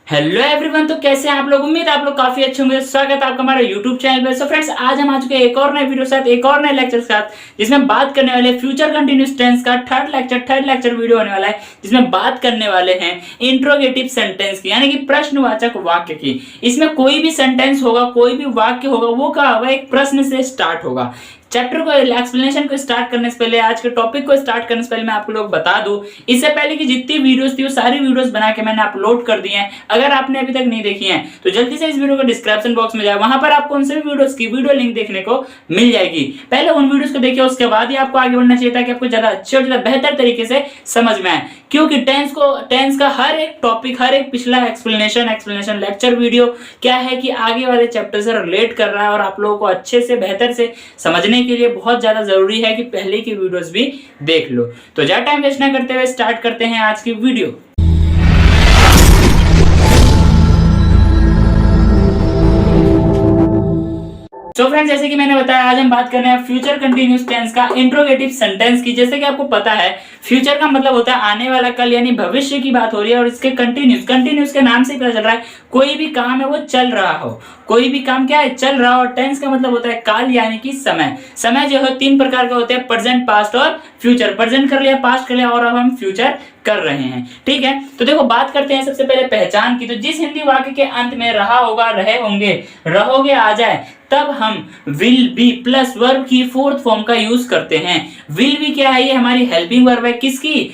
Hello everyone, तो कैसे हैं आप लोग। उम्मीद है आप लोग काफी अच्छे होंगे। स्वागत है आपका हमारे यूट्यूब चैनल पे। सो फ्रेंड्स, आज हम आ चुके हैं एक और नए वीडियो के साथ, एक और नए लेक्चर के साथ, जिसमें बात करने वाले फ्यूचर कंटीन्यूअस टेंस का थर्ड लेक्चर वीडियो होने वाला है, जिसमें बात करने वाले हैं इंट्रोगेटिव सेंटेंस की, यानी कि प्रश्नवाचक वाक्य की। इसमें कोई भी सेंटेंस होगा, कोई भी वाक्य होगा, वो क्या होगा, एक प्रश्न से स्टार्ट होगा। चैप्टर को एक्सप्लेनेशन को स्टार्ट करने से पहले, आज के टॉपिक को स्टार्ट करने से पहले मैं आपको लोग बता दूं, इससे पहले कि जितनी वीडियोस थी वो सारी वीडियोस बना के मैंने अपलोड कर दी हैं। अगर आपने अभी तक नहीं देखी हैं तो जल्दी से इस वीडियो को डिस्क्रिप्शन बॉक्स में जाए, वहां पर आपको उन सभी वीडियोस की वीडियो लिंक देखने को मिल जाएगी। पहले उन वीडियोस को देखिए, उसके बाद ही आपको आगे बढ़ना चाहिए, ताकि आपको ज्यादा अच्छे और ज्यादा बेहतर तरीके से समझ में आए। क्योंकि टेंस का हर एक टॉपिक, हर एक पिछला एक्सप्लेनेशन लेक्चर वीडियो क्या है कि आगे वाले चैप्टर से रिलेट कर रहा है, और आप लोगों को अच्छे से बेहतर से समझने के लिए बहुत ज्यादा जरूरी है कि पहले की वीडियोस भी देख लो। तो ज्यादा टाइम वेस्ट ना करते हुए स्टार्ट करते हैं आज की वीडियो। तो फ्रेंड्स, जैसे कि मैंने बताया, आज हम बात कर रहे हैं फ्यूचर कंटीन्यूअस टेंस का इंट्रोगेटिव सेंटेंस की। जैसे कि आपको पता है, फ्यूचर का मतलब होता है आने वाला, कल, यानी भविष्य की बात हो रही है। और इसके कंटीन्यूअस के नाम से ही पता चल रहा है कोई भी काम है वो चल रहा हो, कोई भी काम क्या है, चल रहा हो। और टेंस का मतलब होता है काल, यानी कि समय। समय जो है तीन प्रकार का होते हैं, प्रेजेंट, पास्ट और फ्यूचर। प्रेजेंट कर लिया, पास्ट कर लिया, और अब हम फ्यूचर कर रहे हैं। ठीक है, तो देखो बात करते हैं सबसे पहले पहचान की। तो जिस हिंदी वाक्य के अंत में रहा होगा, रहे होंगे, रहोगे आ जाए, तब हम विल बी प्लस वर्ब की फोर्थ फॉर्म का यूज करते हैं। विल बी क्या है, ये हमारी हेल्पिंग वर्ब है। किसकी?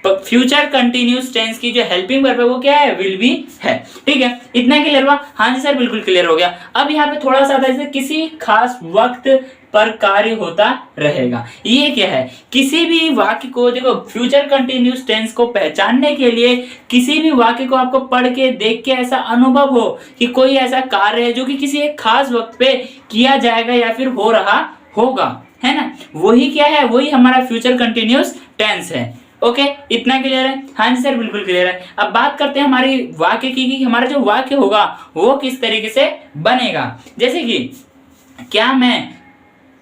फ्यूचर कंटीन्यूअस टेंस की जो हेल्पिंग वर्ब है वो क्या है, विल बी है। ठीक है, इतना क्लियर हुआ? हाँ जी सर, बिल्कुल क्लियर हो गया। अब यहाँ पे थोड़ा सा था, किसी खास वक्त पर कार्य होता रहेगा। ये क्या है, किसी भी वाक्य को, देखो फ्यूचर कंटीन्यूअस टेंस को पहचानने के लिए किसी भी वाक्य को आपको पढ़ के, देख के ऐसा अनुभव हो कि कोई ऐसा कार्य है जो कि किसी एक खास वक्त पे किया जाएगा या फिर हो रहा होगा, है ना, वही क्या है, वही हमारा फ्यूचर कंटीन्यूअस टेंस है। ओके, इतना क्लियर है? हाँ जी सर, बिल्कुल क्लियर है। अब बात करते हैं हमारी वाक्य की कि हमारा जो वाक्य होगा वो किस तरीके से बनेगा। जैसे कि क्या मैं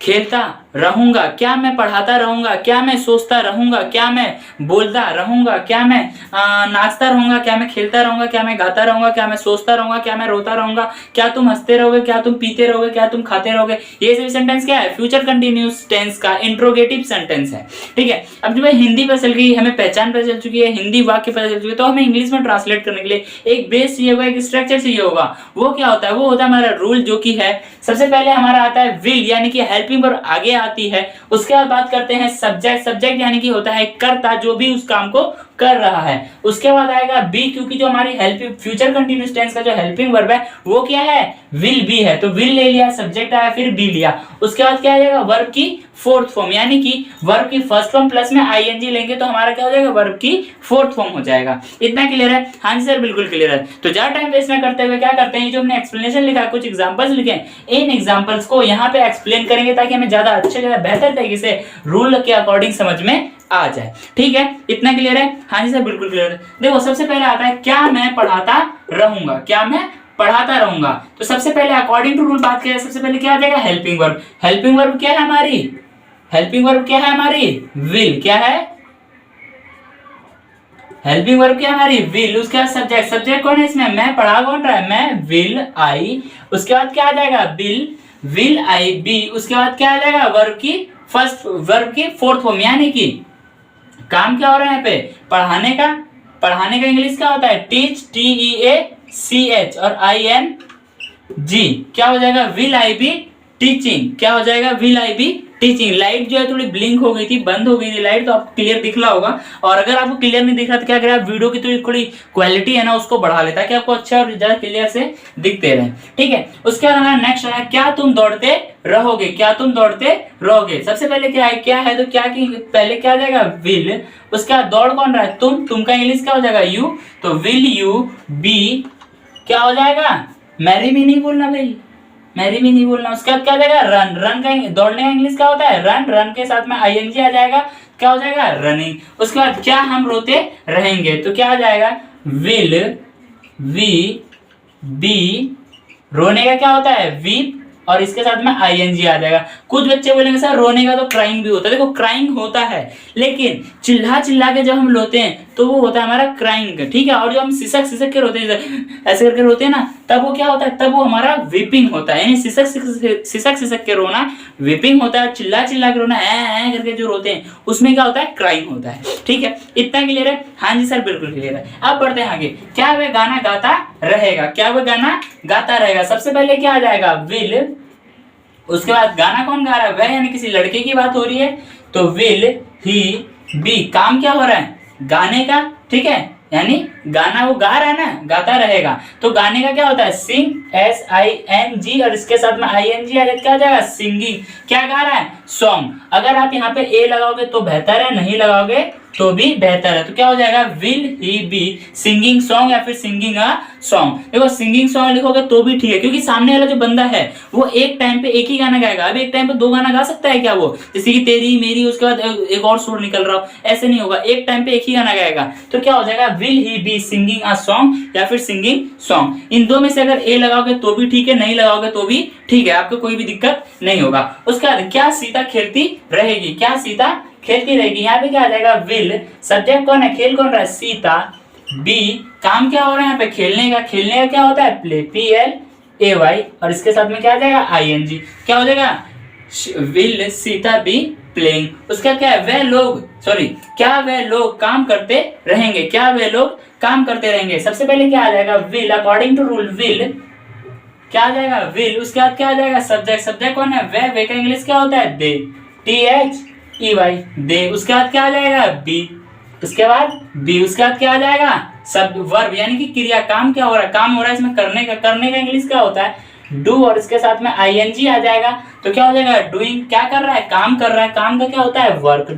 खेलता रहूंगा, क्या मैं पढ़ाता रहूंगा, क्या मैं सोचता रहूंगा, क्या मैं बोलता रहूंगा, क्या मैं नाचता रहूंगा, क्या मैं खेलता रहूंगा, क्या मैं गाता रहूंगा, क्या मैं सोचता रहूंगा, क्या मैं रोता रहूंगा, क्या तुम हंसते रहोगे, क्या तुम पीते रहोगे, क्या तुम खाते रहोगे। ये सभी सेंटेंस क्या है, फ्यूचर कंटीन्यूअस टेंस का इंट्रोगेटिव सेंटेंस है। ठीक है, अब जब हिंदी पता चल गई, हमें पहचान पता चल चुकी है, हिंदी वाक्य पता चल चुकी है, तो हमें इंग्लिश में ट्रांसलेट करने के लिए एक बेस चाहिए होगा, एक स्ट्रक्चर चाहिए होगा। वो क्या होता है, वो होता है हमारा रूल, जो कि है सबसे पहले हमारा आता है विल, यानी कि हेल्पिंग वर्ब आगे आती है। उसके बाद बात करते हैं सब्जेक्ट यानी कि होता है कर्ता, जो भी उस काम को कर रहा है। उसके बाद आएगा बी, क्योंकि जो हमारी हेल्पिंग फ्यूचर कंटीन्यूअस टेंस का जो हेल्पिंग वर्ब है वो क्या है, विल बी है। तो विल ले लिया, सब्जेक्ट आया, फिर बी लिया। उसके बाद क्या आ जाएगा, वर्ब की फोर्थ फॉर्म, यानी कि वर्ब की फर्स्ट फॉर्म प्लस में आईएनजी लेंगे तो हमारा क्या हो जाएगा, वर्ब की फोर्थ फॉर्म हो जाएगा। इतना क्लियर है? हाँ जी सर, बिल्कुल क्लियर है। तो ज्यादा टाइम वेस्ट ना करते हुए क्या करते हैं, जो हमने एक्सप्लेनेशन लिखा है, कुछ एग्जांपल्स लिखे, इन एग्जांपल्स को यहाँ पे एक्सप्लेन करेंगे, ताकि हमें ज्यादा अच्छे, ज्यादा बेहतर तरीके से रूल के अकॉर्डिंग समझ में आ जाए। ठीक है, इतना क्लियर है? हाँ जी सर, बिल्कुल क्लियर है। देखो सबसे पहले आता है क्या मैं पढ़ाता रहूंगा, क्या मैं पढ़ाता रहूंगा। तो सबसे पहले अकॉर्डिंग टू रूल बात करें, सबसे पहले क्या आ जाएगा, हेल्पिंग वर्ब। हेल्पिंग वर्ब क्या है हमारी, हेल्पिंग वर्ब क्या है हमारी, विल। क्या है हेल्पिंग वर्ब, क्या हमारी विल। उसके बाद सब्जेक्ट कौन है इसमें, मैं, पढ़ा कौन रहा है, मैं, विल आई। उसके बाद क्या आ जाएगा, विल आई बी। उसके बाद क्या आ जाएगा, वर्ब की फोर्थ फॉर्म, यानी कि काम क्या हो रहा है यहाँ पे, पढ़ाने का। पढ़ाने का इंग्लिश क्या होता है, टीच, TEACH और ING। क्या हो जाएगा, विल आई बी टीचिंग। क्या हो जाएगा, will I be teaching. Light जो है थोड़ी ब्लिंक हो गई थी, बंद हो गई थी लाइट, तो आपको क्लियर दिख रहा होगा। और अगर आपको क्लियर नहीं दिख रहा तो क्या करें, आप वीडियो की तो थोड़ी क्वालिटी है ना, उसको बढ़ा लेता है, कि आपको अच्छा और ज्यादा क्लियर से दिखते रहे। ठीक है, उसके बाद हमारा नेक्स्ट है, क्या तुम दौड़ते रहोगे, क्या तुम दौड़ते रहोगे। सबसे पहले क्या है, तो क्या की पहले क्या आ जाएगा, विल। उसके बाद दौड़ कौन रहा है, तुम का इंग्लिश क्या हो जाएगा, यू। तो विल यू बी, क्या हो जाएगा, मैरी मी नहीं बोलना भाई, मैरी भी नहीं बोलना। उसके बाद क्या हो जाएगा, रन का दौड़ने का इंग्लिश क्या होता है, रन के साथ में ING आ जाएगा, क्या हो जाएगा, रनिंग। उसके बाद क्या हम रोते रहेंगे, तो क्या आ जाएगा, विल वी बी। रोने का क्या होता है, वीप। और इसके साथ में आईएनजी आ जाएगा। कुछ बच्चे बोलेंगे सर रोने का तो क्राइंग भी होता है, देखो क्राइंग होता है लेकिन चिल्ला चिल्ला के जब हम रोते हैं तो वो होता है हमारा क्राइंग, ठीक है। और जो हम सिसक सिसक के रोते हैं, ऐसे करके रोते हैं ना, तब वो क्या होता है, तब वो हमारा वीपिंग होता है। यानी सिसक सिसक के रोना वीपिंग होता है, चिल्ला चिल्ला के रोना है करके जो रोते हैं उसमें क्या होता है, क्राइंग होता है, ठीक है। इतना क्लियर है? हाँ जी सर बिल्कुल क्लियर है। अब बढ़ते हैं आगे। क्या वह गाना गाता रहेगा? क्या वह गाना गाता रहेगा? सबसे पहले क्या आ जाएगा, विल। उसके बाद गाना कौन गा रहा है, वह, यानी किसी लड़के की बात हो रही है तो विल ही बी। काम क्या हो रहा है, गाने का, ठीक है, यानी गाना वो गा रहा है ना, गाता रहेगा। तो गाने का क्या होता है, सिंग, SING, और इसके साथ में ING आ जाए, क्या हो जाएगा, सिंगिंग। क्या गा रहा है, सॉन्ग। अगर आप यहाँ पे ए लगाओगे तो बेहतर है, नहीं लगाओगे तो भी बेहतर है। तो क्या हो जाएगा, will he be singing song या फिर सिंगिंग अ सॉन्ग। देखो सिंगिंग सॉन्ग लिखोगे तो भी ठीक है, क्योंकि सामने वाला जो बंदा है वो एक टाइम पे एक ही गाना गाएगा। अब एक टाइम पे दो गाना गा सकता है क्या वो, जैसे कि तेरी मेरी, उसके बाद एक और सुर निकल रहा हो, ऐसे नहीं होगा। एक टाइम पे एक ही गाना गाएगा। तो क्या हो जाएगा, will he be singing a song या फिर सिंगिंग सॉन्ग। इन दो में से अगर ए लगाओगे तो भी ठीक है, नहीं लगाओगे तो भी ठीक है, आपको कोई भी दिक्कत नहीं होगा। उसके बाद क्या सीता खेलती रहेगी? क्या सीता खेलती रहेगी? यहाँ पे क्या आ जाएगा, विल। सब्जेक्ट कौन है, खेल कौन रहा है, सीता। बी, काम क्या हो रहा है यहाँ पे, खेलने का। खेलने का क्या होता है, प्ले, PLAY, और इसके साथ में क्या आ जाएगा, ING। क्या हो जाएगा, विल सीता बी प्लेइंग। उसका क्या है, वह लोग, सॉरी, क्या वह लोग काम करते रहेंगे? क्या वह लोग काम करते रहेंगे? सबसे पहले क्या आ जाएगा, will. According to rule will क्या आ जाएगा, विल। उसके बाद क्या आ जाएगा, सब्जेक्ट। सब्जेक्ट कौन है, वह का इंग्लिश क्या होता है, दे, THEY, दे। उसके बाद क्या आ जाएगा, बी। उसके बाद बी। उसके बाद क्या आ जाएगा, सब, वर्ब, यानी कि क्रिया। काम क्या हो रहा है, काम हो रहा है इसमें करने का। करने का इंग्लिश क्या होता है, डू, और इसके साथ में ING आ जाएगा। तो क्या हो जाएगा, डूइंग। क्या कर रहा है, काम कर रहा है। काम का क्या होता है, वर्क,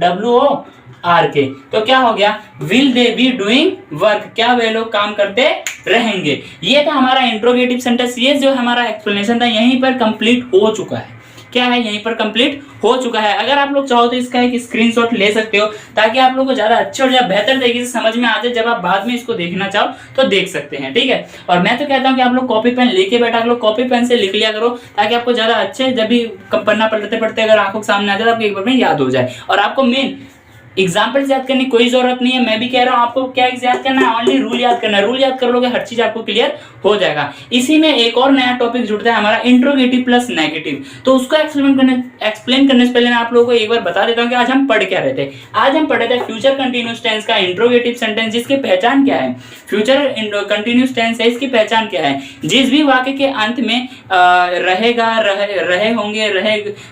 WORK। तो क्या हो गया, will they be doing work. क्या वे लोग काम करते रहेंगे। ये था हमारा इंट्रोगेटिव सेंटेंस। ये जो हमारा एक्सप्लेनेशन था यहीं पर कंप्लीट हो चुका है। क्या है, यहीं पर कंप्लीट हो चुका है। अगर आप लोग चाहो तो इसका एक स्क्रीनशॉट ले सकते हो, ताकि आप लोग को ज्यादा अच्छे और ज्यादा बेहतर तरीके से समझ में आ जाए। जब आप बाद में इसको देखना चाहो तो देख सकते हैं, ठीक है। और मैं तो कहता हूं कि आप लोग कॉपी पेन लेके बैठा करो, कॉपी पेन से लिख लिया करो, ताकि आपको ज्यादा अच्छे, जब भी पन्ना पलटते पढ़ते अगर आंखों के सामने आ जाए, आपको एक बार में याद हो जाए। और आपको मेन एग्जाम्पल याद करने की कोई जरूरत नहीं है। मैं भी कह रहा हूं आपको क्या याद करना है, ओनली रूल याद करना है। रूल याद कर लोगे, हर चीज आपको क्लियर हो जाएगा। इसी में एक और नया टॉपिक जुड़ता है हमारा, इंट्रोगेटिव प्लस नेगेटिव। तो उसको एक्सप्लेन करने से पहले मैं आप लोगों को एक बार बता देता हूं कि आज हम पढ़ क्या रहे थे। आज हम पढ़े थे फ्यूचर कंटिन्यूअस टेंस का इंट्रोगेटिव सेंटेंस, जिसकी पहचान क्या है। फ्यूचर कंटिन्यूअस टेंस है, इसकी पहचान क्या है, जिस भी वाक्य के अंत में रहेगा, रहे होंगे,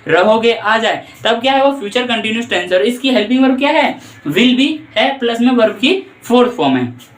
रहोगे आ जाए, तब क्या है वो फ्यूचर कंटिन्यूअस टेंस। और इसकी हेल्पिंग वर्ब क्या है, विल बी है, प्लस में वर्ब की फोर्थ फॉर्म है।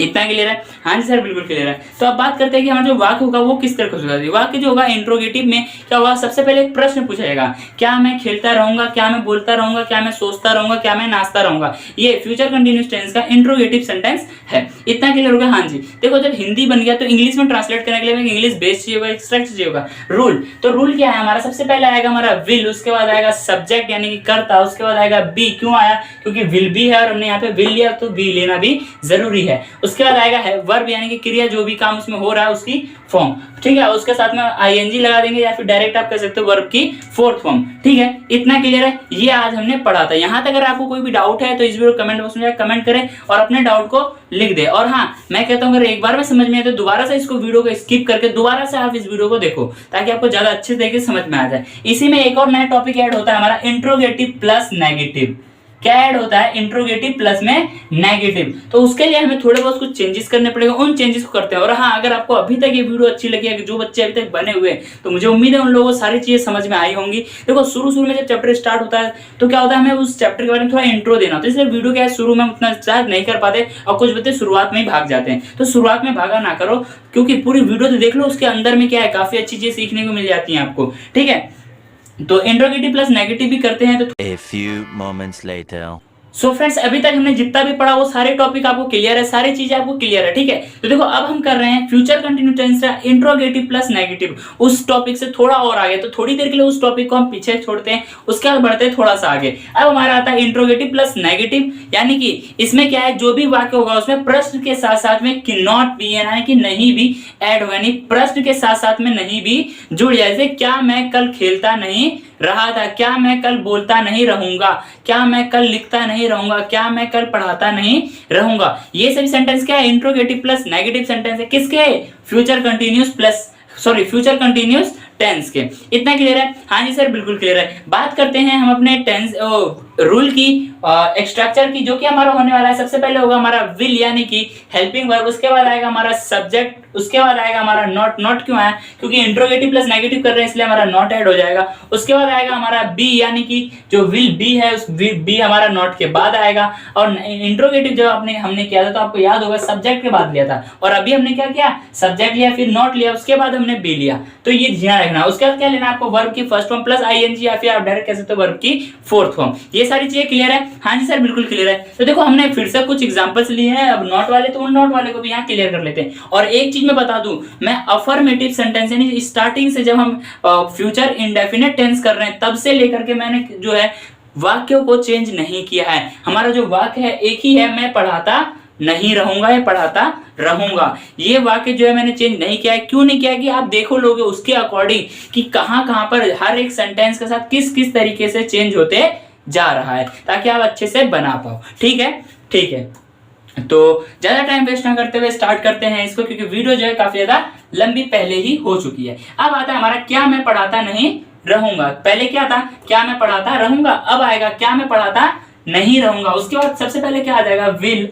इतना क्लियर है? हाँ जी सर बिल्कुल क्लियर है। तो अब बात करते हैं कि हमारा जो वाक्य होगा वो किस तरह का होगा। वाक्य जो होगा इंट्रोगेटिव में क्या होगा, सबसे पहले एक प्रश्न पूछा जाएगा, क्या मैं खेलता रहूंगा, क्या मैं बोलता रहूंगा, क्या मैं सोचता रहूंगा, क्या मैं नाचता रहूंगा। ये फ्यूचर कंटिन्यूअस टेंस का इंट्रोगेटिव सेंटेंस है। इतना क्लियर होगा? हाँ जी। देखो जब हिंदी बन गया तो इंग्लिश में ट्रांसलेट करने के लिए इंग्लिश बेस चाहिए होगा, एक्स्ट्रैक्ट चाहिए होगा। रूल, तो रूल क्या है हमारा, सबसे पहले आएगा हमारा विल, उसके बाद आएगा सब्जेक्ट यानी कि कर्ता, उसके बाद आएगा बी। क्यों आया, क्योंकि विल भी है और हमने यहाँ पे विल लिया, तो बी लेना भी जरूरी है। उसके बाद आएगा है वर्ब यानी कि क्रिया, जो भी काम उसमें हो रहा है उसकी फॉर्म, ठीक है। उसके साथ में ING लगा देंगे या फिर डायरेक्ट आप कह सकते हो वर्ब की फोर्थ फॉर्म, ठीक है। इतना क्लियर है? ये आज हमने पढ़ा था। यहाँ तक अगर आपको कोई भी डाउट है तो इस वीडियो कमेंट बॉक्स में कमेंट करें और अपने डाउट को लिख दे। और हाँ, मैं कहता हूँ अगर एक बार में समझ में आए तो दोबारा से इसको वीडियो को स्किप करके दोबारा से आप इस वीडियो को देखो, ताकि आपको ज्यादा अच्छे तरीके से समझ में आ जाए। इसी में एक और नया टॉपिक ऐड होता है हमारा, इंट्रोगेटिव प्लस नेगेटिव। क्या ऐड होता है, इंट्रोगेटिव प्लस में नेगेटिव। तो उसके लिए हमें थोड़े बहुत कुछ चेंजेस करने पड़ेगा, उन चेंजेस को करते हैं। और हाँ, अगर आपको अभी तक ये वीडियो अच्छी लगी है, जो बच्चे अभी तक बने हुए हैं, तो मुझे उम्मीद है उन लोगों को सारी चीजें समझ में आई होंगी। देखो शुरू में जब चैप्टर स्टार्ट होता है तो क्या होता है, हमें उस चैप्टर के बारे में थोड़ा इंट्रो देना होता है, इसलिए वीडियो क्या है शुरू में उतना स्टार्ट नहीं कर पाते और कुछ बच्चे शुरुआत में ही भाग जाते हैं। तो शुरुआत में भागा ना करो, क्योंकि पूरी वीडियो तो देख लो, उसके अंदर में क्या है, काफी अच्छी चीजें सीखने को मिल जाती है आपको, ठीक है। तो इंट्रोगेटिव प्लस नेगेटिव भी करते हैं। तो A few moments later. So friends अभी तक हमने जितना भी पढ़ा वो सारे टॉपिक आपको क्लियर है, सारी चीजें आपको क्लियर है, ठीक है। तो देखो अब हम कर रहे हैं फ्यूचर कंटिन्यूस टेंस का इंट्रोगेटिव प्लस नेगेटिव, उस टॉपिक से थोड़ा और आगे। तो थोड़ी देर के लिए उस टॉपिक को हम पीछे छोड़ते हैं, उसके बाद बढ़ते हैं थोड़ा सा आगे। अब हमारा आता है इंट्रोगेटिव प्लस नेगेटिव, यानी कि इसमें क्या है, जो भी वाक्य होगा उसमें प्रश्न के साथ साथ में कि नॉट भी है ना कि नहीं भी ऐड होगा, यानी प्रश्न के साथ साथ में नहीं भी जुड़ जाए। जैसे क्या मैं कल खेलता नहीं रहा था, क्या मैं कल बोलता नहीं रहूंगा, क्या मैं कल लिखता नहीं रहूंगा, क्या मैं कल पढ़ाता नहीं रहूंगा। ये सभी सेंटेंस क्या है, इंट्रोगेटिव प्लस नेगेटिव सेंटेंस है। किसके, फ्यूचर कंटिन्यूस टेंस के। इतना क्लियर है? हाँ जी सर बिल्कुल क्लियर है। बात करते हैं हम अपने टेंस रूल की स्ट्रक्चर की, जो कि हमारा होने वाला है। सबसे पहले होगा हमारा विल यानी कि हेल्पिंग वर्ब, उसके बाद आएगा हमारा सब्जेक्ट, उसके बाद आएगा हमारा नॉट। नॉट क्यों आया, क्योंकि इंट्रोगेटिव प्लस नेगेटिव कर रहे हैं इसलिए हमारा नॉट ऐड हो जाएगा। उसके बाद आएगा हमारा बी, यानी कि जो विल बी है उस बी हमारा नॉट के बाद आएगा। और इंट्रोगेटिव जब हमने किया था तो आपको याद होगा सब्जेक्ट के बाद लिया था, और अभी हमने क्या किया, सब्जेक्ट लिया फिर नॉट लिया उसके बाद हमने बी लिया। तो ये ध्यान रखना। उसके बाद क्या लेना आपको, वर्ब की फर्स्ट फॉर्म प्लस आईएनजी, या फिर आप डायरेक्ट कह सकते हो वर्ब की फोर्थ फॉर्म। ये सारी चीजें क्लियर है? हाँ जी सर बिल्कुल क्लियर है। तो देखो हमने फिर से कुछ एग्जांपल्स लिए हैं, अब नॉट वाले तो उन नॉट वाले को भी यहाँ क्लियर कर लेते हैं। और एक चीज मैं बता दूं, मैं अफर्मेटिव सेंटेंस यानी स्टार्टिंग से जब हम फ्यूचर इंडेफिनिट टेंस कर रहे हैं तब से लेकर के मैंने जो है वाक्यों को चेंज नहीं किया है। हमारा जो वाक्य है एक ही है, मैं पढ़ाता नहीं रहूंगा या पढ़ाता रहूंगा। ये वाक्य जो है मैंने चेंज नहीं किया है। क्यों नहीं किया, कि आप देखो लोगे उसके अकॉर्डिंग कि कहां कहां पर हर एक सेंटेंस के साथ किस किस तरीके से चेंज होते जा रहा है, ताकि आप अच्छे से बना पाओ। ठीक है, ठीक है। तो ज्यादा टाइम वेस्ट ना करते हुए स्टार्ट करते हैं इसको, क्योंकि वीडियो जो है काफी ज्यादा लंबी पहले ही हो चुकी है। अब आता है हमारा क्या मैं पढ़ाता नहीं रहूंगा। पहले क्या था, क्या मैं पढ़ाता रहूंगा, अब आएगा क्या मैं पढ़ाता नहीं रहूंगा। उसके बाद सबसे पहले क्या आ जाएगा, विल।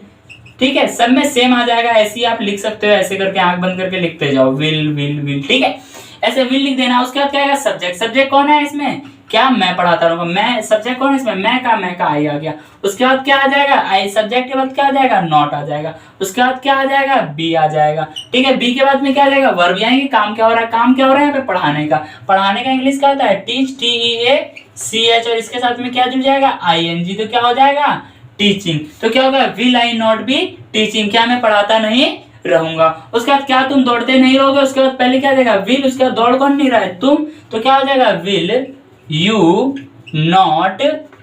ठीक है, सब में सेम आ जाएगा, ऐसे ही आप लिख सकते हो, ऐसे करके आंख बंद करके लिखते जाओ, विल विल विल। ठीक है, ऐसे विल लिख देना। उसके बाद क्या आएगा, सब्जेक्ट। सब्जेक्ट कौन है इसमें, क्या मैं पढ़ाता रहूंगा, मैं। सब्जेक्ट कौन है इसमें, मैं का आई आ गया। उसके बाद क्या आ जाएगा, आई। सब्जेक्ट के बाद क्या आ जाएगा, नॉट आ जाएगा। उसके बाद क्या आ जाएगा, बी आ जाएगा। ठीक है, बी के बाद में क्या आ जाएगा, वर्ब, यानी काम क्या हो रहा है, काम क्या हो रहा है यहाँ पे, पढ़ाने का। पढ़ाने का इंग्लिश क्या होता है, टीच, TEACH, और इसके साथ में क्या जुड़ जाएगा, ING। तो क्या हो जाएगा, टीचिंग। तो क्या होगा, will I not be teaching, क्या मैं पढ़ाता नहीं रहूंगा। उसके बाद क्या तुम दौड़ते नहीं रहोगे, उसके बाद पहले क्या देगा, विल। उसके बाद दौड़ कौन नहीं रहा है, तुम। तो क्या हो जाएगा, विल यू नॉट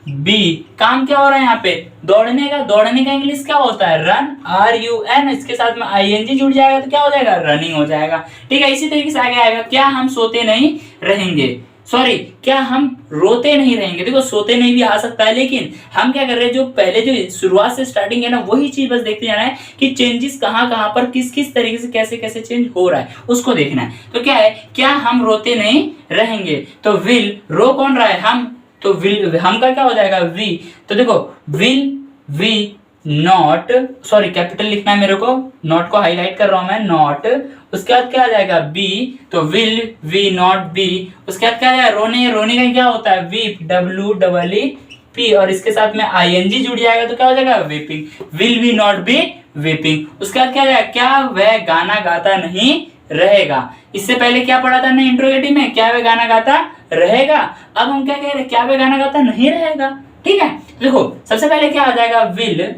बी। काम क्या हो रहा है यहाँ पे, दौड़ने का। दौड़ने का इंग्लिश क्या होता है, रन, RUN। इसके साथ में ING जुड़ जाएगा तो क्या हो जाएगा, रनिंग हो जाएगा। ठीक है, इसी तरीके से आगे आएगा, क्या हम सोते नहीं रहेंगे, सॉरी क्या हम रोते नहीं रहेंगे। देखो सोते नहीं भी आ सकता है, लेकिन हम क्या कर रहे हैं, जो पहले जो शुरुआत से स्टार्टिंग है ना, वही चीज बस देखते जाना है कि चेंजेस कहाँ कहाँ पर किस किस तरीके से कैसे कैसे चेंज हो रहा है, उसको देखना है। तो क्या है, क्या हम रोते नहीं रहेंगे। तो विल, रो कौन रहा है, हम। तो विल, हम का क्या हो जाएगा, वी। तो देखो will we not, sorry capital लिखना है मेरे को, नॉट को हाईलाइट कर रहा हूं मैं, नॉट। उसके बाद क्या आ जाएगा, बी। तो विल वी नॉट बी। उसके बाद क्या आ जाएगा, रोने। रोने का क्या होता है, वीप, WEEP, और इसके साथ में ING जुड़ जाएगा तो क्या हो जाएगा, weeping. Will we not be weeping. उसके बाद क्या आ जाएगा, क्या वह गाना गाता नहीं रहेगा। इससे पहले क्या पढ़ा था हमने इंट्रोगेटिव में, क्या वह गाना गाता रहेगा। अब हम क्या कह रहे हैं, क्या वह गाना गाता नहीं रहेगा। ठीक है, देखो सबसे पहले क्या आ जाएगा, विल।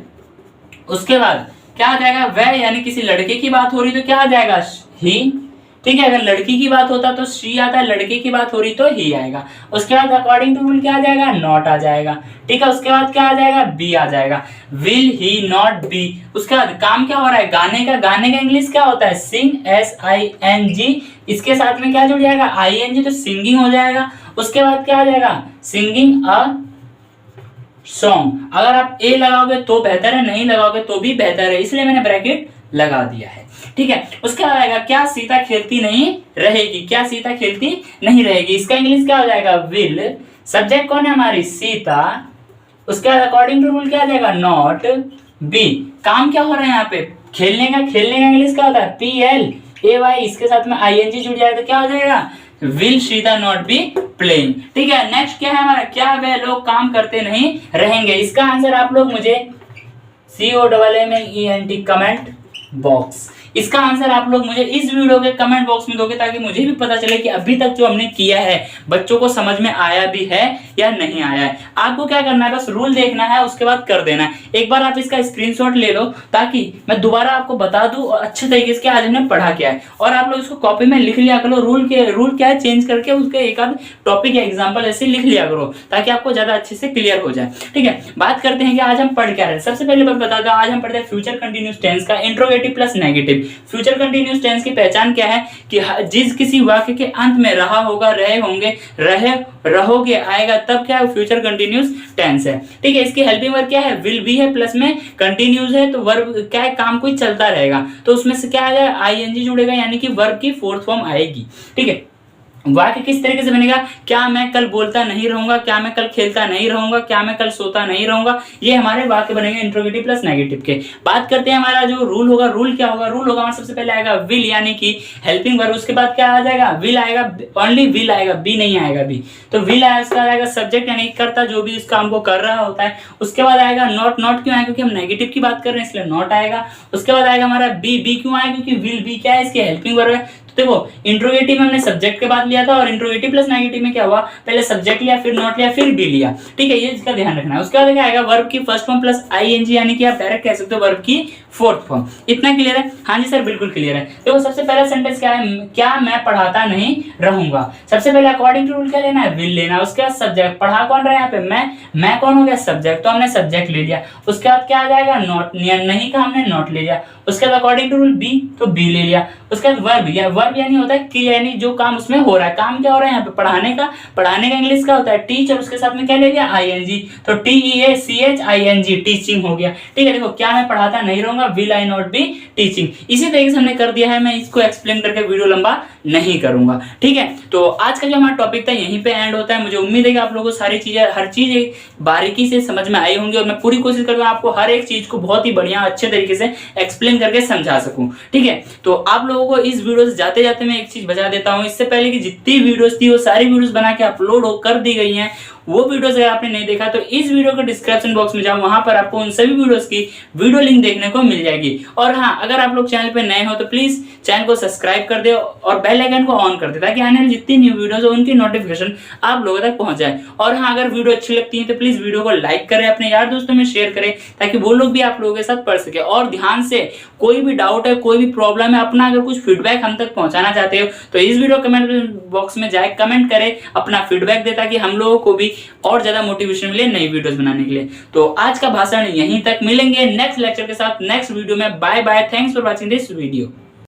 उसके बाद क्या आ जाएगा, वह, यानी किसी लड़के की बात हो रही तो क्या आ जाएगा, ही। ठीक है, अगर लड़की की बात होता तो शी आता है, लड़के की बात हो रही तो ही आएगा। उसके बाद अकॉर्डिंग टू रूल क्या आ जाएगा, नॉट आ जाएगा। ठीक है, उसके बाद क्या आ जाएगा, बी आ जाएगा, विल ही नॉट बी। उसके बाद काम क्या हो रहा है, गाने का। गाने का इंग्लिश क्या होता है, सिंग, SING। इसके साथ में क्या जुड़ जाएगा, ING, तो सिंगिंग हो जाएगा। उसके बाद क्या आ जाएगा, सिंगिंग अ सॉन्ग। अगर आप ए लगाओगे तो बेहतर है, नहीं लगाओगे तो भी बेहतर है, इसलिए मैंने ब्रैकेट लगा दिया है। ठीक है, उसके बाद आएगा, क्या सीता खेलती नहीं रहेगी। क्या सीता खेलती नहीं रहेगी, इसका इंग्लिश क्या हो जाएगा, विल। सब्जेक्ट कौन है हमारी, सीता। उसके बाद अकॉर्डिंग टू रूल क्या आ जाएगा, नॉट बी। काम क्या हो रहा है यहाँ पे, खेलने का। खेलने का इंग्लिश क्या होता है, PLAY। इसके साथ में ING जुड़ जाए तो क्या हो जाएगा, will Sita not be playing. ठीक है, नेक्स्ट क्या है हमारा, क्या वह लोग काम करते नहीं रहेंगे। इसका आंसर आप लोग मुझे COAAMENT कमेंट बॉक्स इसका आंसर आप लोग मुझे इस वीडियो के कमेंट बॉक्स में दोगे, ताकि मुझे भी पता चले कि अभी तक जो हमने किया है बच्चों को समझ में आया भी है या नहीं आया है। आपको क्या करना है, बस रूल देखना है, उसके बाद कर देना है। एक बार आप इसका स्क्रीनशॉट ले लो ताकि मैं दोबारा आपको बता दूं और अच्छे तरीके से आज हमने पढ़ा क्या है, और आप लोग इसको कॉपी में लिख लिया करो। रूल क्या है चेंज करके उसके एक आध टॉपिक या एग्जांपल ऐसे लिख लिया करो, ताकि आपको ज्यादा अच्छे से क्लियर हो जाए। ठीक है, बात करते हैं कि आज हम पढ़ क्या रहे हैं। सबसे पहले मैं बता दूं, आज हम पढ़ते हैं फ्यूचर कंटीन्यूअस टेंस का interrogative plus negative. Future continuous tense की पहचान क्या है कि जिस किसी वाक्य के अंत में रहा होगा, रहे होंगे, रहे रहोगे आएगा, तब क्या है फ्यूचर कंटीन्यूअस टेंस है। ठीक है, इसकी हेल्पिंग वर्ब क्या है, विल बी है, प्लस में कंटिन्यूज है, तो वर्ब क्या है, काम कोई चलता रहेगा, तो उसमें से क्या आ जाएगा, आईएनजी जुड़ेगा, यानी कि वर्ब की फोर्थ फॉर्म आएगी। ठीक है, वाक्य किस तरीके से बनेगा, क्या मैं कल बोलता नहीं रहूंगा, क्या मैं कल खेलता नहीं रहूंगा, क्या मैं कल सोता नहीं रहूंगा, ये हमारे वाक्य बनेंगे इंट्रोगेटिव प्लस नेगेटिव के। बात करते हैं हमारा जो रूल होगा, रूल क्या होगा, रूल होगा हमारा सबसे पहले आएगा विल, यानी कि हेल्पिंग वर्ब, उसके बाद क्या आ जाएगा, विल आएगा, ओनली विल आएगा, बी नहीं आएगा, बी तो विल आया, उसका आएगा सब्जेक्ट यानी करता जो भी इस काम को कर रहा होता है। उसके बाद आएगा नॉट, नॉट क्यों आएगा, क्योंकि हम नेगेटिव की बात कर रहे हैं इसलिए नॉट आएगा। उसके बाद आएगा हमारा बी, बी क्यों आएगा, क्योंकि विल बी क्या है, इसकी हेल्पिंग वर्ब है। देखो इंट्रोगेटिव में हमने सब्जेक्ट के बाद लिया था, और इंट्रोगेटिव प्लस नेगेटिव में क्या हुआ, पहले सब्जेक्ट लिया, फिर नॉट लिया, फिर बी लिया। ठीक है, ये इसका ध्यान रखना है। उसके बाद क्या आएगा, वर्ब की फर्स्ट फॉर्म प्लस आईएनजी, यानी कि आप डायरेक्ट कह सकते हो वर्ब की फोर्थ फॉर्म। इतना क्लियर है? हाँ जी सर, बिल्कुल क्लियर है। देखो सबसे पहला सेंटेंस क्या है, क्या मैं पढ़ाता नहीं रहूंगा। सबसे पहले अकॉर्डिंग टू रूल क्या लेना है, विल लेना। उसके बाद सब्जेक्ट, पढ़ा कौन रहा है यहाँ पे, मैं कौन हो गया, सब्जेक्ट, तो हमने सब्जेक्ट ले लिया। उसके बाद क्या आ जाएगा, नॉट, नहीं का हमने नॉट ले लिया। उसके बाद अकॉर्डिंग टू रूल बी, तो बी ले लिया। उसके बाद वर्ब, या वर्ब यानी होता है कि यानी जो काम उसमें हो रहा है, काम क्या हो रहा है यहाँ पे, पढ़ाने का। पढ़ाने का इंग्लिश का होता है टीच, और उसके साथ में क्या ले लिया, आईएनजी, तो TEACHING, टीचिंग हो गया। ठीक है, देखो क्या मैं पढ़ाता नहीं रहूंगा, will I not be teaching. इसी तरीके से हमने कर दिया है, मैं इसको एक्सप्लेन करके वीडियो लंबा नहीं करूंगा। ठीक है, तो आज का जो हमारा टॉपिक था यहीं पे एंड होता है। मुझे उम्मीद है कि आप लोगों को सारी चीजें, हर चीज बारीकी से समझ में आई होंगी, और मैं पूरी कोशिश करूंगा आपको हर एक चीज को बहुत ही बढ़िया अच्छे तरीके से एक्सप्लेन करके समझा सकूं। ठीक है, तो आप लोगों को इस वीडियो से जाते जाते मैं एक चीज बता देता हूं, इससे पहले कि जितनी वीडियोस थी वो सारी वीडियोस बना के अपलोड कर दी गई हैं। वो वीडियोस अगर आपने नहीं देखा तो इस वीडियो के डिस्क्रिप्शन बॉक्स में जाओ, वहां पर आपको उन सभी वीडियोस की वीडियो लिंक देखने को मिल जाएगी। और हाँ, अगर आप लोग चैनल पे नए हो तो प्लीज चैनल को सब्सक्राइब कर दे और बेल आइकन को ऑन कर दे, ताकि आने वाली जितनी न्यू वीडियोस हो उनकी नोटिफिकेशन आप लोगों तक पहुंच जाए। और हाँ, अगर वीडियो अच्छी लगती है तो प्लीज वीडियो को लाइक करें, अपने यार दोस्तों में शेयर करें, ताकि वो लोग भी आप लोगों के साथ पढ़ सके। और ध्यान से कोई भी डाउट है, कोई भी प्रॉब्लम है, अपना अगर कुछ फीडबैक हम तक पहुंचाना चाहते हो तो इस वीडियो कमेंट बॉक्स में जाए, कमेंट करें, अपना फीडबैक दे, ताकि हम लोगों को भी और ज्यादा मोटिवेशन मिले नई वीडियोस बनाने के लिए। तो आज का भाषण यहीं तक, मिलेंगे नेक्स्ट लेक्चर के साथ नेक्स्ट वीडियो में। Bye bye, thanks for watching this video.